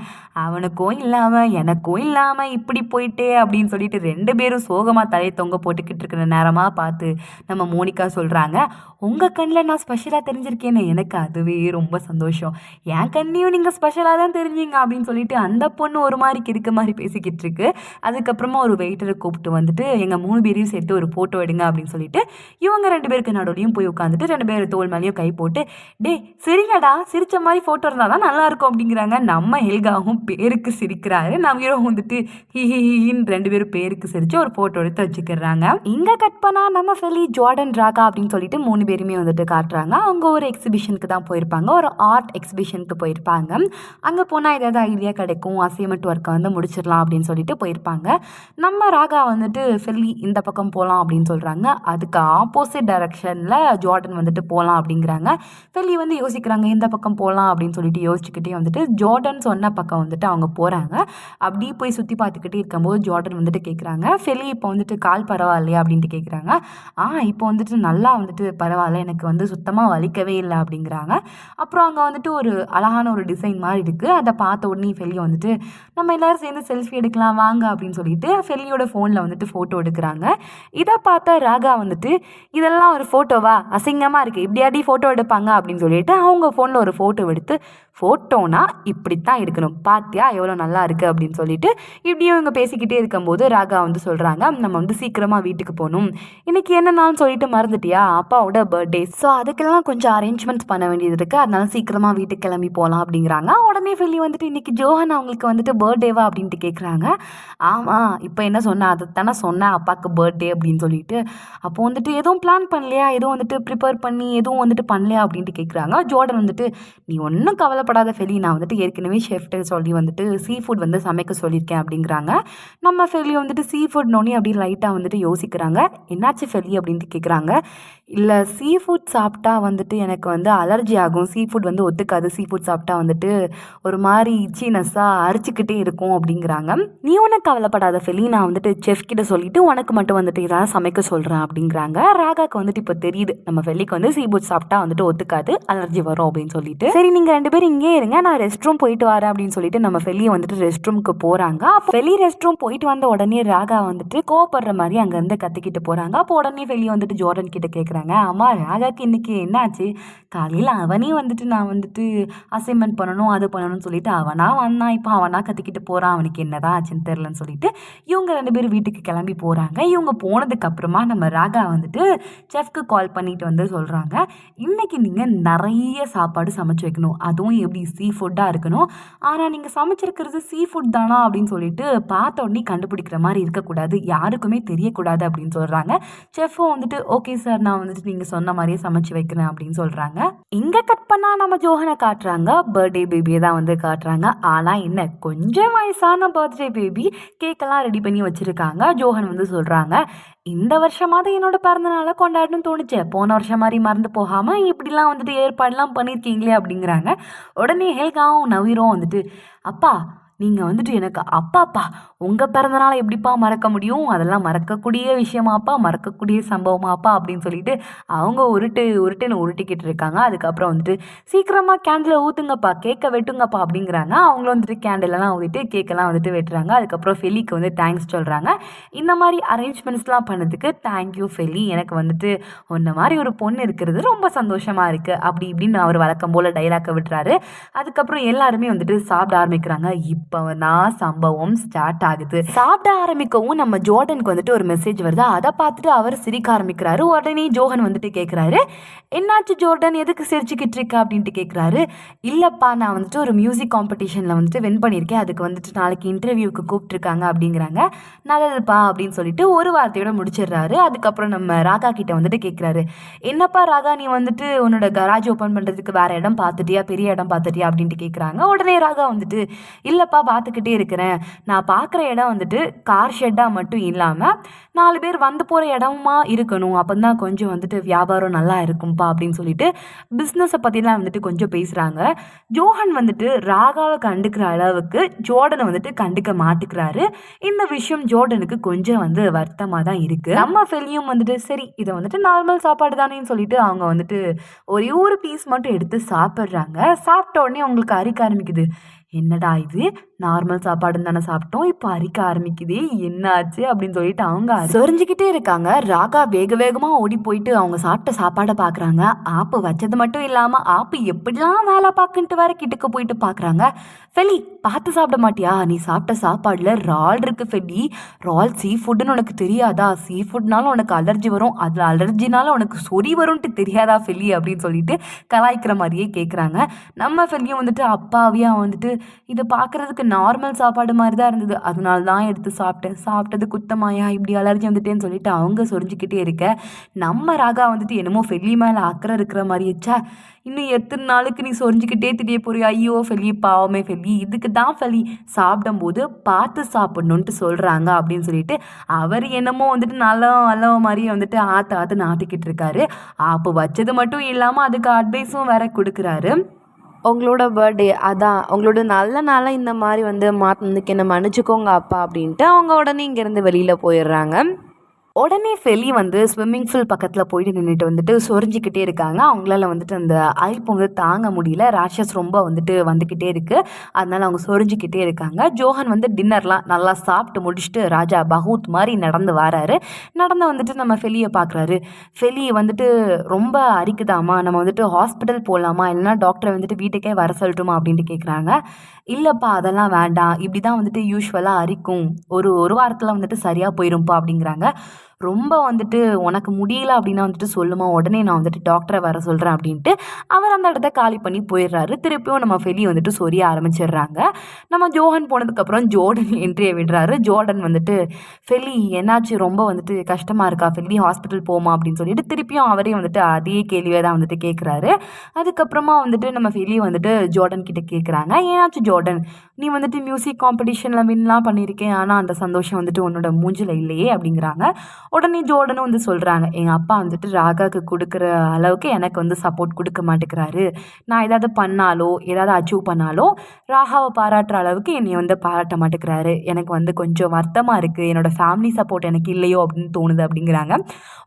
அவனுக்கும் இல்லாமல் எனக்கும் இல்லாமல் இப்படி போயிட்டே அப்படின்னு சொல்லிட்டு 2 பேரும் சோகமாக தலையை தொங்க போட்டுக்கிட்டு இருக்கிற நேரமாக பார்த்து நம்ம மோனிகா சொல்கிறாங்க, உங்கள் கண்ணில் நான் ஸ்பெஷலாக தெரிஞ்சிருக்கேன்னு எனக்கு அதுவே ரொம்ப சந்தோஷம், என் கண்ணையும் நீங்கள் ஸ்பெஷலாக தான் தெரிஞ்சிங்க அப்படின்னு சொல்லிட்டு அந்த பொண்ணு ஒரு மாதிரி கிறுக்க மாதிரி பேசிக்கிட்டு இருக்கு. அதுக்கப்புறமா ஒரு வெயிட்டரை கூப்பிட்டு வந்துட்டு எங்கள் 3 பேரையும் சேர்த்து ஒரு ஃபோட்டோ எடுங்க அப்படின்னு சொல்லிட்டு இவங்க 2 பேருக்கு நடுவுலையும் போய் உட்காந்துட்டு 2 பேர் தோல் மேலேயும் கை போட்டு டே சிரிங்கடா, சிரிச்ச மாதிரி ஃபோட்டோ இருந்தால் தான் நல்லாயிருக்கும் அப்படிங்கிறாங்க. நம்ம ஹெல்காவும் பேருக்கு சிரிக்கிறாரு, நவீரம் வந்துட்டு ஹின்னு 2 பேரும் பேருக்கு சிரித்து ஒரு ஃபோட்டோ எடுத்து வச்சுக்கிறாங்க. இங்கே கட் பண்ணால் நம்ம ஃபெலி ஜார்டன் ராகா அப்படின்னு சொல்லிட்டு 3 பேருமே வந்துட்டு காட்டுறாங்க. அவங்க ஒரு எக்ஸிபிஷனுக்கு தான் போயிருப்பாங்க, ஒரு ஆர்ட் எக்ஸிபிஷனுக்கு போயிருப்பாங்க. அங்கே போனால் ஏதாவது ஐடியா கிடைக்கும், அசைன்மெண்ட் ஒர்க்கை வந்து முடிச்சிடலாம் அப்படின்னு சொல்லிட்டு போயிருப்பாங்க. நம்ம ராகா வந்துட்டு ஃபெல்லி இந்த பக்கம் போகலாம் அப்படின்னு சொல்கிறாங்க. அதுக்கு ஆப்போசிட் டைரக்ஷனில் ஜார்டன் வந்துட்டு போகலாம் அப்படிங்கிறாங்க. ஃபெல்லி வந்து யோசிக்கிறாங்க இந்த பக்கம் போகலாம் அப்படின்னு சொல்லிட்டு யோசிச்சுக்கிட்டே வந்துட்டு ஜார்டன் சொன்ன பக்கம் வந்துட்டு அவங்க போகிறாங்க. அப்படி போய் சுற்றி பார்த்துக்கிட்டே இருக்கும்போது ஜார்டன் வந்துட்டு கேட்குறாங்க, ஃபெல்லி இப்போ வந்துட்டு கால் பரவாயில்லையா அப்படின்ட்டு கேட்குறாங்க. இப்போ வந்துட்டு நல்லா வந்துட்டு பரவாயில்ல, எனக்கு வந்து சுத்தமாக வலிக்கவே இல்லை அப்படிங்கிறாங்க. அப்புறம் அங்கே வந்துட்டு ஒரு அழகான ஒரு டிசைன் மாதிரி இருக்குது. அதை பார்த்த உடனே ஃபெல்லி வந்துட்டு நம்ம எல்லோரும் சேர்ந்து செல்ஃபி எடுக்கலாம் வாங்க அப்படின்னு சொல்லிட்டு ஃபெல்லியோட ஃபோனில் வந்துட்டு ஃபோட்டோ எடுக்கிறாங்க. இதை பார்த்த ராகா வந்துட்டு இதெல்லாம் ஒரு ஃபோட்டோவா, அசிங்கமாக இருக்குது, இப்படியாடி ஃபோட்டோ எடுப்பாங்க அப்படின்னு சொல்லிட்டு அவங்க ஃபோனில் ஒரு ஃபோட்டோ எடுத்து, ஃபோட்டோனா இப்படித்தான் எடுக்கணும், பார்த்தியா எவ்வளோ நல்லா இருக்குது அப்படின்னு சொல்லிட்டு இப்படியும் இவங்க பேசிக்கிட்டே இருக்கும்போது ராகா வந்து சொல்கிறாங்க, நம்ம வந்து சீக்கிரமாக வீட்டுக்கு போகணும், இன்றைக்கி என்னன்னு சொல்லிட்டு மறந்துட்டியா, அப்பாவோட பர்த்டே, ஸோ அதுக்கெல்லாம் கொஞ்சம் அரேஞ்ச்மெண்ட்ஸ் பண்ண வேண்டியது இருக்குது, அதனால சீக்கிரமாக வீட்டுக்கு கிளம்பி போகலாம் அப்படிங்கிறாங்க. உடனே ஃபெல்லி வந்துட்டு இன்றைக்கி ஜோஹன் அவங்களுக்கு வந்துட்டு பர்த்டேவா அப்படின்ட்டு கேட்குறாங்க. ஆமாம் இப்போ என்ன சொன்னேன், அதை தானே சொன்னேன் அப்பாவுக்கு பர்த்டே அப்படின்னு சொல்லிட்டு. அப்போ வந்துட்டு எதுவும் பிளான் பண்ணலையா, எதுவும் வந்துட்டு ப்ரிப்பேர் பண்ணி எதுவும் வந்துட்டு பண்ணலையா அப்படின்ட்டு கேட்குறாங்க. ஜோர்டன் வந்துட்டு நீ ஒன்றும் கவலைப்படாத ஃபெல்லி, நான் வந்துட்டு ஏற்கனவே ஷெஃப்ட்டு சொல்லி வந்துட்டு சீ ஃபுட் வந்து சமைக்க சொல்லியிருக்கேன் அப்படிங்கிறாங்க. நம்ம ஃபெல்லி வந்துட்டு சீ ஃபுட் நோனி அப்படி லைட்டாக வந்துட்டு யோசிக்கிறாங்க. என்னாச்சு ஃபெல்லி அப்படின்ட்டு கேட்குறாங்க. இல்லை சீ ஃபுட் சாப்பிட்டா வந்துட்டு எனக்கு வந்து அலர்ஜி ஆகும், சீ ஃபுட் வந்து ஒத்துக்காது, சீ ஃபுட் சாப்பிட்டா வந்துட்டு ஒரு மாதிரி இச்சினஸ்ஸாக அரிச்சிக்கிட்டே இருக்கும் அப்படிங்கிறாங்க. நீ ஒன்றும் கவலைப்படாத ஃபெல்லி, நான் வந்துட்டு செஃப் கிட்ட சொல்லிவிட்டு உனக்கு மட்டும் வந்துட்டு ஏதாவது சமைக்க சொல்கிறேன் அப்படிங்கிறாங்க. ராகாவுக்கு வந்துட்டு இப்போ தெரியுது நம்ம ஃபெல்லிக்கு வந்து சீ ஃபுட் சாப்பிட்டா வந்துட்டு ஒத்துக்காது, அலர்ஜி வரும் அப்படின்னு சொல்லிட்டு. சரி நீங்கள் 2 பேரும் இங்கே இருங்க, நான் ரெஸ்ட் ரூம் போயிட்டு வரேன் அப்படின்னு சொல்லிட்டு நம்ம ஃபெல்லியை வந்துட்டு ரெஸ்ட் ரூமுக்கு போகிறாங்க. அப்போ ஃபெல்லி ரெஸ்ட் ரூம் போயிட்டு வந்த உடனே ராகா வந்துட்டு கோவப்படுற மாதிரி அங்கேருந்து கத்திக்கிட்டு போகிறாங்க. அப்போ உடனே ஃபெல்லி வந்துட்டு ஜோர்டன் கிட்ட கேட்குறாங்க, ஆமா ராகாக்கு இன்னைக்கு என்னாச்சு, காலையில் அவனே வந்துட்டு நான் வந்துட்டு அசைன்மெண்ட் பண்ணணும் அது பண்ணணும்னு சொல்லிட்டு அவனா வந்தான், இப்போ அவனா கத்திக்கிட்டு போகிறான், அவனுக்கு என்னதான் ஆச்சுன்னு தெரிலன்னு சொல்லிட்டு இவங்க 2 பேரும் வீட்டுக்கு கிளம்பி போகிறாங்க. இவங்க போனதுக்கு அப்புறமா நம்ம ராகா வந்துட்டு செஃப்க்கு கால் பண்ணிட்டு வந்து சொல்கிறாங்க, இன்னைக்கு நீங்கள் நிறைய சாப்பாடு சமைச்சு வைக்கணும், அதுவும் எப்படி சீ ஃபுட்டாக இருக்கணும், ஆனால் நீங்கள் சமைச்சிருக்கிறது சீ ஃபுட் தானா அப்படின்னு சொல்லிட்டு பார்த்த உடனே கண்டுபிடிக்கிற மாதிரி இருக்கக்கூடாது, யாருக்குமே தெரியக்கூடாது அப்படின்னு சொல்கிறாங்க. செஃப்பும் வந்துட்டு ஓகே சார், நான் வந்துட்டு நீங்கள் சொன்ன மாதிரியே சமைச்சு வைக்கிறேன் அப்படின்னு சொல்கிறாங்க. இங்கே கட் பண்ணால் நம்ம ஜோஹனை காட்டுறாங்க. பர்த்டே பேபியை தான் தான் வந்து காட்டுறாங்க. ஆனால் என்ன கொஞ்சம் வயசான பர்த்டே பேபி கேக்கெல்லாம் ரெடி பண்ணி வச்சுருக்காங்க. ஜோஹன் வந்து சொல்கிறாங்க, இந்த வருஷமாவது என்னோட பிறந்தநாளை கொண்டாடணும்னு தோணுச்சு, போன வருஷம் மாதிரி மறந்து போகாமல் இப்படிலாம் வந்துட்டு ஏற்பாடுலாம் பண்ணியிருக்கீங்களே அப்படிங்கிறாங்க. உடனே ஹெல்காவும் நவீரும் வந்துட்டு, அப்பா நீங்கள் வந்துட்டு எனக்கு அப்பாப்பா உங்கள் பிறந்தநாளை எப்படிப்பா மறக்க முடியும், அதெல்லாம் மறக்கக்கூடிய விஷயமாப்பா, மறக்கக்கூடிய சம்பவமாப்பா அப்படின்னு சொல்லிட்டு அவங்க உருட்டுன்னு உருட்டிக்கிட்டு இருக்காங்க. அதுக்கப்புறம் வந்துட்டு சீக்கிரமாக கேண்டில் ஊற்றுங்கப்பா, கேக்கை வெட்டுங்கப்பா அப்படிங்கிறாங்க. அவங்களும் வந்துட்டு கேண்டிலெல்லாம் ஊற்றிட்டு கேக்கெல்லாம் வந்துட்டு வெட்டுறாங்க. அதுக்கப்புறம் ஃபெலிக்கு வந்து தேங்க்ஸ் சொல்கிறாங்க. இந்த மாதிரி அரேஞ்ச்மெண்ட்ஸ்லாம் பண்ணதுக்கு தேங்க்யூ ஃபெலி, எனக்கு வந்துட்டு உன்ன மாதிரி ஒரு பொண்ணு இருக்கிறது ரொம்ப சந்தோஷமாக இருக்குது அப்படி இப்படின்னு அவர் வழக்கம் போல் டைலாக்கை விட்டுறாரு. அதுக்கப்புறம் எல்லாருமே வந்துட்டு சாப்பிட ஆரம்பிக்கிறாங்க. இப்போ நான் சம்பவம் ஸ்டார்ட் ஆகுது. சாப்பிட ஆரம்பிக்கவும் நம்ம ஜோர்டனுக்கு வந்துட்டு ஒரு மெசேஜ் வருது. அதை பார்த்துட்டு அவர் சிரிக்க ஆரம்பிக்கிறாரு. உடனே ஜோஹன் வந்துட்டு கேட்குறாரு, என்னாச்சு ஜோர்டன், எதுக்கு சிரிச்சுக்கிட்டு இருக்க அப்படின்ட்டு கேட்குறாரு. இல்லைப்பா, நான் வந்துட்டு ஒரு மியூசிக் காம்படிஷனில் வந்துட்டு வின் பண்ணியிருக்கேன், அதுக்கு வந்துட்டு நாளைக்கு இன்டர்வியூக்கு கூப்பிட்டுருக்காங்க அப்படிங்கிறாங்க. நல்லதுப்பா அப்படின்னு சொல்லிட்டு ஒரு வார்த்தையோட முடிச்சிடுறாரு. அதுக்கப்புறம் நம்ம ராகா கிட்ட வந்துட்டு கேட்குறாரு, என்னப்பா ராகா, நீ வந்துட்டு உன்னோட கராஜ் ஓப்பன் பண்ணுறதுக்கு வேற இடம் பார்த்துட்டியா, பெரிய இடம் பார்த்துட்டியா அப்படின்ட்டு கேட்குறாங்க. உடனே ராகா வந்துட்டு, இல்லைப்பா பார்த்துக்கிட்டே இருக்கிறேன், நான் பார்க்குற இடம் வந்துட்டு கார் ஷெட்டாக மட்டும் இல்லாமல் 4 பேர் வந்து போகிற இடமா இருக்கணும், அப்போ தான் கொஞ்சம் வந்துட்டு வியாபாரம் நல்லா இருக்கும்ப்பா அப்படின்னு சொல்லிட்டு பிஸ்னஸை பற்றிலாம் வந்துட்டு கொஞ்சம் பேசுகிறாங்க. ஜோஹன் வந்துட்டு ராகாவை கண்டுக்கிற அளவுக்கு ஜோர்டனை வந்துட்டு கண்டுக்க மாட்டுக்கிறாரு. இந்த விஷயம் ஜோர்டனுக்கு கொஞ்சம் வந்து வருத்தமாக தான் இருக்குது. நம்ம ஃபெலியும் வந்துட்டு சரி இதை வந்துட்டு நார்மல் சாப்பாடு தானேன்னு சொல்லிட்டு அவங்க வந்துட்டு ஒரே ஒரு பீஸ் மட்டும் எடுத்து சாப்பிட்றாங்க. சாப்பிட்ட உடனே அவங்களுக்கு அரிக்க ஆரம்பிக்குது. என்னடா இது, நார்மல் சாப்பாடுன்னு தானே சாப்பிட்டோம், இப்போ அரிக்க ஆரம்பிக்குதே, என்ன ஆச்சு அப்படின்னு சொல்லிட்டு அவங்க சொரிஞ்சுக்கிட்டே இருக்காங்க. ராகா வேகமாக ஓடி போயிட்டு அவங்க சாப்பிட்ட சாப்பாடை பார்க்குறாங்க. ஆப்பு வச்சது மட்டும் இல்லாமல் ஆப்பு எப்படிலாம் வேலை பார்க்குன்ட்டு வேற கிட்டக்க போயிட்டு பார்க்குறாங்க. ஃபெலி பார்த்து சாப்பிட மாட்டியா, நீ சாப்பிட்ட சாப்பாடில் ரால் இருக்குது ஃபெலி, ரால் சீ ஃபுட்டுன்னு உனக்கு தெரியாதா, சீ ஃபுட்னாலும் உனக்கு அலர்ஜி வரும், அதில் அலர்ஜினாலும் உனக்கு சொறி வரும்ன்ட்டு தெரியாதா ஃபெலி அப்படின்னு சொல்லிட்டு கலாய்க்கிற மாதிரியே கேட்குறாங்க. நம்ம ஃபெலியும் வந்துட்டு அப்பாவியாக வந்துட்டு இதை பார்க்குறதுக்கு நார்மல் சாப்பாடு மாதிரி தான் இருந்தது, அதனால தான் எடுத்து சாப்பிட்டேன், சாப்பிட்டது குத்தமாயா, இப்படி அலர்ஜி வந்துட்டேன்னு சொல்லிட்டு அவங்க சொரிஞ்சிக்கிட்டே இருக்க, நம்ம ராகா வந்துட்டு என்னமோ ஃபெலி மேலே அக்கறை இருக்கிற மாதிரிச்சா, இன்னும் எத்தனை நாளுக்கு நீ சொரிஞ்சிக்கிட்டே தெரிய போறியா, ஐயோ ஃபெலி பாவமே ஃபெலி, இதுக்கு தான் ஃபெலி சாப்பிடும்போது பார்த்து சாப்பிடணுன்ட்டு சொல்கிறாங்க அப்படின்னு சொல்லிட்டு அவர் என்னமோ வந்துட்டு நல்ல மாதிரியே வந்துட்டு ஆற்றுன்னு ஆட்டிக்கிட்டு இருக்காரு. அப்போ வச்சது மட்டும் இல்லாமல் அதுக்கு அட்வைஸும் வேற கொடுக்குறாரு. உங்களோட பர்த்டே அதான் உங்களோட நல்ல நாளாக இந்த மாதிரி வந்து மாற்றினதுக்கு என்ன மன்னிச்சுக்கோங்க அப்பா அப்படின்ட்டு அவங்க உடனே இங்கேருந்து வெளியில் போயிடுறாங்க. உடனே ஃபெலி வந்து ஸ்விம்மிங் பூல் பக்கத்தில் போயிட்டு நின்றுட்டு வந்துட்டு சொரிஞ்சிக்கிட்டே இருக்காங்க. அவங்களால வந்துட்டு அந்த அரிப்பு வந்து தாங்க முடியல, ரேஷஸ் ரொம்ப வந்துட்டு வந்துக்கிட்டே இருக்குது, அதனால் அவங்க சொரிஞ்சிக்கிட்டே இருக்காங்க. ஜோஹன் வந்து டின்னர்லாம் நல்லா சாப்பிட்டு முடிச்சுட்டு ராஜா பகூத் மாதிரி நடந்து வராரு. நடந்து வந்துட்டு நம்ம ஃபெலியை பார்க்குறாரு. ஃபெலி வந்துட்டு ரொம்ப அரிக்குதாமா, நம்ம வந்துட்டு ஹாஸ்பிட்டல் போகலாமா, இல்லைனா டாக்டரை வந்துட்டு வீட்டுக்கே வர சொல்லட்டுமா அப்படின்ட்டு கேட்குறாங்க. இல்லைப்பா அதெல்லாம் வேண்டாம், இப்படி தான் வந்துட்டு யூஸ்வலாக அரிக்கும், ஒரு வாரத்தில் வந்துட்டு சரியாக போயிரும்ப்பா அப்படிங்கிறாங்க. ரொம்ப வந்துட்டு உனக்கு முடியல அப்படின்னா வந்துட்டு சொல்லுமா, உடனே நான் வந்துட்டு டாக்டரை வர சொல்கிறேன் அப்படின்ட்டு அவர் அந்த இடத்த காலி பண்ணி போயிடுறாரு. திருப்பியும் நம்ம ஃபெலி வந்துட்டு சொரிய ஆரம்பிச்சிடுறாங்க. நம்ம ஜோஹன் போனதுக்கப்புறம் ஜோர்டன் என்ட்ரியை விடுறாரு. ஜோர்டன் வந்துட்டு ஃபெலி என்னாச்சு, ரொம்ப வந்துட்டு கஷ்டமாக இருக்கா ஃபெலி, ஹாஸ்பிட்டல் போமா அப்படின்னு சொல்லிட்டு திருப்பியும் அவரே வந்துட்டு அதே கேள்வியை தான் வந்துட்டு கேட்குறாரு. அதுக்கப்புறமா வந்துட்டு நம்ம ஃபெலி வந்துட்டு ஜோர்டன் கிட்ட கேட்குறாங்க, ஏன்னாச்சு ஜோர்டன், நீ வந்துட்டு மியூசிக் காம்படிஷனில் வின்லாம் பண்ணியிருக்கேன், ஆனால் அந்த சந்தோஷம் வந்துட்டு உன்னோட மூஞ்சில் இல்லையே அப்படிங்கிறாங்க. உடனே ஜோர்டனும் வந்து சொல்கிறாங்க, எங்கள் அப்பா வந்துட்டு ராகாவுக்கு கொடுக்குற அளவுக்கு எனக்கு வந்து சப்போர்ட் கொடுக்க மாட்டேங்கிறாரு, நான் ஏதாவது பண்ணாலோ ஏதாவது அச்சீவ் பண்ணாலோ ராகாவை பாராட்டுற அளவுக்கு என்னை வந்து பாராட்ட மாட்டேங்கிறாரு, எனக்கு வந்து கொஞ்சம் வருத்தமாக இருக்குது, என்னோட ஃபேமிலி சப்போர்ட் எனக்கு இல்லையோ அப்படின்னு தோணுது அப்படிங்கிறாங்க.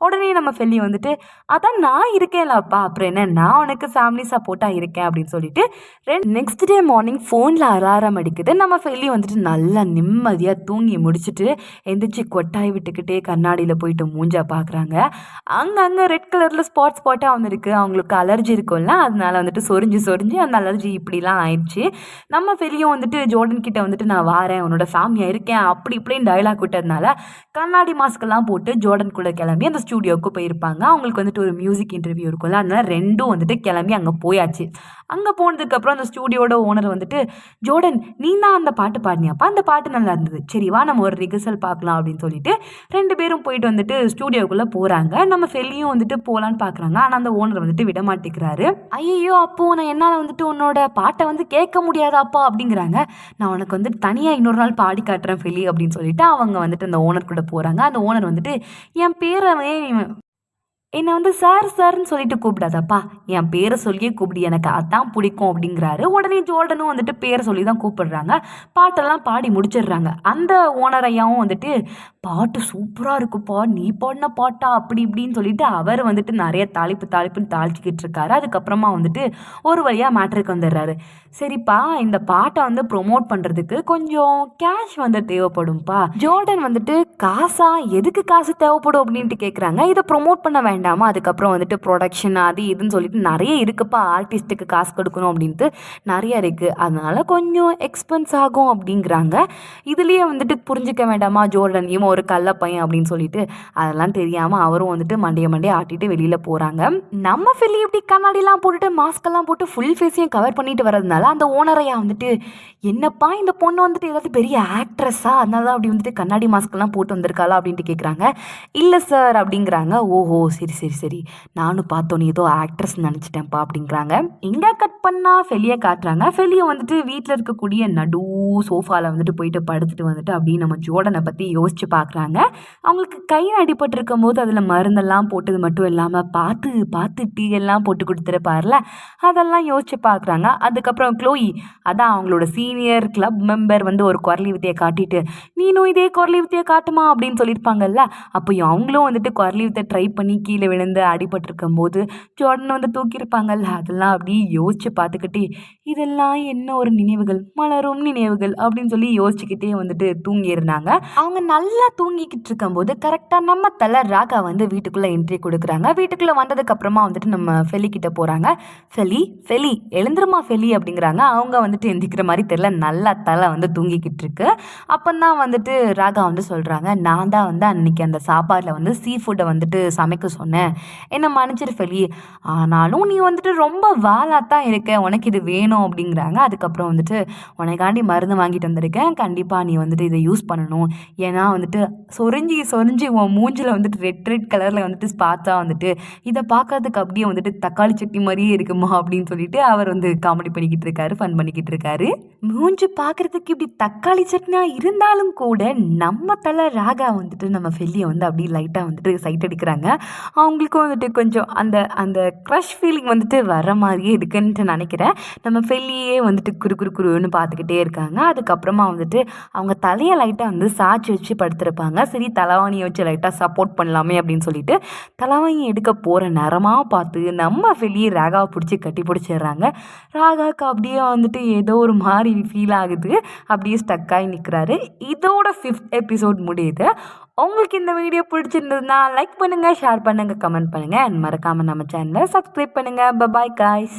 உடனே நம்ம ஃபெலி வந்துட்டு அதான் நான் இருக்கேன்லப்பா, அப்புறம் என்ன, நான் உனக்கு ஃபேமிலி சப்போர்ட்டாக இருக்கேன் அப்படின்னு சொல்லிட்டு நெக்ஸ்ட் டே மார்னிங் ஃபோனில் அலாரம் அடிக்குது. நம்ம ஃபெலி வந்துட்டு நல்லா நிம்மதியாக தூங்கி முடிச்சுட்டு எந்திரிச்சு கொட்டாய் விட்டுக்கிட்டே கண்ணாடியில் போயிட்டு மூஞ்சா பார்க்குறாங்க. அங்கங்கே ரெட் கலரில் ஸ்பாட்டாக வந்துருக்கு, அவங்களுக்கு அலர்ஜி இருக்கும்ல, அதனால வந்துட்டு சொரிஞ்சு அந்த அலர்ஜி இப்படிலாம் ஆயிடுச்சு. நம்ம ஃபெலியும் வந்துட்டு ஜோர்டன் கிட்ட வந்துட்டு நான் வாரேன், உன்னோட ஃபேமிலியாக இருக்கேன் அப்படி இப்படின்னு டைலாக் விட்டதுனால கண்ணாடி மாஸ்க்கெல்லாம் போட்டு ஜோர்டன் கூட கிளம்பி அந்த ஸ்டூடியோவுக்கு போயிருப்பாங்க. அவங்களுக்கு வந்துட்டு ஒரு மியூசிக் இன்டர்வியூ இருக்கும்ல, அதனால ரெண்டும் வந்துட்டு கிளம்பி அங்கே போயாச்சு. அங்கே போனதுக்கப்புறம் அந்த ஸ்டூடியோட ஓனர் வந்துட்டு, ஜோர்டன் நீ தான் அந்த பாட்டு பாடினியாப்பா, அந்த பாட்டு நல்லா இருந்தது, சரி வா நம்ம ஒரு ரிஹர்சல் பார்க்கலாம் அப்படின்னு சொல்லிட்டு 2 பேரும் போயிட்டு போயிட்டு வந்துட்டு ஸ்டூடியோக்குள்ளே போகிறாங்க. நம்ம ஃபெல்லியும் வந்துட்டு போகலான்னு பார்க்குறாங்க. ஆனால் அந்த ஓனர் வந்துட்டு விட மாட்டேங்கிறாரு. ஐயோ அப்போது நான் என்னால் வந்துட்டு உன்னோட பாட்டை வந்து கேட்க முடியாதாப்பா அப்படிங்கிறாங்க. நான் உனக்கு வந்துட்டு தனியாக இன்னொரு நாள் பாடி காட்டுறேன் ஃபெல்லி அப்படின்னு சொல்லிட்டு அவங்க வந்துட்டு அந்த ஓனர் கூட போகிறாங்க. அந்த ஓனர் வந்துட்டு என் பேரை என்ன வந்து சார் சார்ன்னு சொல்லிட்டு கூப்பிடாதப்பா, என் பேரை சொல்லியே கூப்பிடு, எனக்கு அதான் பிடிக்கும் அப்படிங்கிறாரு. உடனே ஜோர்டனும் வந்துட்டு பேரை சொல்லி தான் கூப்பிடுறாங்க. பாட்டெல்லாம் பாடி முடிச்சிடுறாங்க. அந்த ஓனர் ஐயாவும் வந்துட்டு பாட்டு சூப்பராக இருக்குப்பா, நீ பாடின பாட்டா அப்படி இப்படின்னு சொல்லிட்டு அவர் வந்துட்டு நிறைய தாளிப்புன்னு தாளிச்சிக்கிட்டு இருக்காரு. அதுக்கப்புறமா வந்துட்டு ஒரு வழியாக மேட்ருக்கு வந்துடுறாரு. சரிப்பா, இந்த பாட்டை வந்து ப்ரொமோட் பண்ணுறதுக்கு கொஞ்சம் கேஷ் வந்து தேவைப்படும்ப்பா. ஜோர்டன் வந்துட்டு காசா, எதுக்கு காசு தேவைப்படும் அப்படின்ட்டு கேட்குறாங்க. இதை ப்ரொமோட் பண்ண வேண்டாமா, அதுக்கப்புறம் வந்துட்டு ப்ரொடக்ஷன் அது இதுன்னு சொல்லிட்டு நிறைய இருக்குப்பா, ஆர்டிஸ்ட்டுக்கு காசு கொடுக்கணும் அப்படின்ட்டு நிறைய இருக்குது, அதனால கொஞ்சம் எக்ஸ்பென்ஸ் ஆகும் அப்படிங்கிறாங்க. இதுலேயே வந்துட்டு புரிஞ்சிக்க வேண்டாமா ஜோர்டன் இவன் ஒரு கள்ள பையன் அப்படின்னு சொல்லிட்டு அதெல்லாம் தெரியாமல் அவரும் வந்துட்டு மண்டையை ஆட்டிட்டு வெளியில் போகிறாங்க. நம்ம ஃபெல்லி இப்படி கண்ணாடிலாம் போட்டுட்டு மாஸ்கெல்லாம் போட்டு ஃபுல் ஃபேஸையும் கவர் பண்ணிட்டு வரதுனால அந்த ஓனரையா வந்துட்டு என்னப்பா இந்த பொண்ணு வந்துட்டு ஏதாவது பெரிய ஆக்ட்ரஸா, அதனால தான் அப்படி வந்துட்டு கண்ணாடி மாஸ்கெல்லாம் போட்டு வந்திருக்காளா அப்படின்ட்டு கேட்குறாங்க. இல்லை சார் அப்படிங்கிறாங்க. ஓஹோ சரி சரி சரி, நானும் பார்த்தோன்னே ஏதோ ஆக்ட்ரஸ் நினச்சிட்டேன்ப்பா அப்படிங்கிறாங்க. எங்கே கட் பண்ணால் ஃபெல்லியை காட்டுறாங்க. ஃபெல்லியை வந்துட்டு வீட்டில் இருக்கக்கூடிய நடு சோஃபாவில் வந்துட்டு போயிட்டு படுத்துட்டு வந்துட்டு அப்படின்னு நம்ம ஜோர்டனை பற்றி யோசிச்சு பார்க்குறாங்க. அவங்களுக்கு கை அடிபட்டிருக்கும் போது அதில் மருந்தெல்லாம் போட்டது மட்டும் இல்லாமல் பார்த்து டீ எல்லாம் போட்டு கொடுத்துருப்பார்ல, அதெல்லாம் யோசிச்சு பார்க்குறாங்க. அதுக்கப்புறம் க்ளோயி, அதான் அவங்களோட சீனியர் கிளப் மெம்பர் வந்து ஒரு குரலி வித்தையை காட்டிட்டு நீனும் இதே குரலி வித்தையை காட்டுமா அப்படின்னு சொல்லியிருப்பாங்கல்ல, அப்போயும் அவங்களும் வந்துட்டு குரலி வித்தை ட்ரை பண்ணி கீழே விழுந்து அடிபட்டிருக்கும் போது ஜோர்டன் வந்து தூக்கியிருப்பாங்கல்ல, அதெல்லாம் அப்படி யோசிச்சு பார்த்துக்கிட்டே இதெல்லாம் என்ன ஒரு நினைவுகள், மலரும் நினைவுகள் அப்படின்னு சொல்லி யோசிச்சுக்கிட்டே வந்துட்டு தூங்கியிருந்தாங்க. அவங்க நல்லா தூங்கிக்கிட்டு இருக்கும்போது கரெக்டாக நம்ம தலை ராகா வந்து வீட்டுக்குள்ளே என்ட்ரி கொடுக்குறாங்க. வீட்டுக்குள்ளே வந்ததுக்கப்புறமா வந்துட்டு நம்ம ஃபெல்லி கிட்ட போகிறாங்க. ஃபெலி எழுந்துருமா ஃபெல்லி அப்படிங்கிறாங்க. அவங்க வந்துட்டு எந்திக்கிற மாதிரி தெரியல, நல்லா தலை வந்து தூங்கிக்கிட்டு இருக்கு. அப்போதான் வந்துட்டு ராகா வந்து சொல்கிறாங்க, நான் தான் வந்து அன்னைக்கு அந்த சாப்பாடில் வந்து சீ ஃபுட்டை வந்துட்டு சமைக்க சொன்னேன், என்ன மன்னிச்சிரு ஃபெல்லி, ஆனாலும் நீ வந்துட்டு ரொம்ப வாலாத்தான் இருக்க, உனக்கு இது வேணும் அப்படிங்கிறாங்க. அதுக்கப்புறம் வந்துட்டு உனக்காண்டி மருந்து வாங்கிட்டு வந்திருக்கேன், கண்டிப்பாக நீ வந்துட்டு இதை யூஸ் பண்ணணும், ஏன்னா வந்துட்டு சொரிஞ்சு உன் மூஞ்சில் வந்துட்டு ரெட் கலரில் வந்துட்டு ஸ்பாட்ஸாக வந்துட்டு இதை பார்க்கறதுக்கு அப்படியே வந்துட்டு தக்காளி சட்னி மாதிரியே இருக்குமா அப்படின்னு சொல்லிட்டு அவர் வந்து காமெடி பண்ணிக்கிட்டு இருக்காரு, ஃபன் பண்ணிக்கிட்டு இருக்காரு. மூஞ்சி பார்க்கறதுக்கு இப்படி தக்காளி சட்னியாக இருந்தாலும் கூட நம்ம தலை ராகா வந்துட்டு நம்ம ஃபெல்லியை வந்து அப்படியே லைட்டாக வந்துட்டு சைட் அடிக்கிறாங்க. அவங்களுக்கும் வந்துட்டு கொஞ்சம் அந்த அந்த க்ரஷ் ஃபீலிங் வந்துட்டு வர மாதிரியே இருக்குன்ட்டு நினைக்கிறேன். நம்ம ஃபெல்லியே வந்துட்டு குருன்னு பார்த்துக்கிட்டே இருக்காங்க. அதுக்கப்புறமா வந்துட்டு அவங்க தலையை லைட்டாக வந்து சாய்ச்சி வச்சு படுத்திருப்பாங்க. சரி தலைவாணியை வச்சு லைட்டாக சப்போர்ட் பண்ணலாமே அப்படின்னு சொல்லிட்டு தலைவாணி எடுக்க போகிற நேரமாக பார்த்து நம்ம ஃபெல்லியை ராகாவை பிடிச்சி கட்டி பிடிச்சிடுறாங்க. ராகாவுக்கு அப்படியே வந்துட்டு ஏதோ ஒரு மாதிரி ஃபீல் ஆகுது, அப்படியே ஸ்டக்காகி நிற்கிறாரு. இதோட 5th எபிசோட் முடியுது. உங்களுக்கு இந்த வீடியோ பிடிச்சிருந்ததுன்னா லைக் பண்ணுங்கள், ஷேர் பண்ணுங்கள், கமெண்ட் பண்ணுங்கள், அண்ட் மறக்காமல் நம்ம சேனலை சப்ஸ்கிரைப் பண்ணுங்கள். Bye bye guys.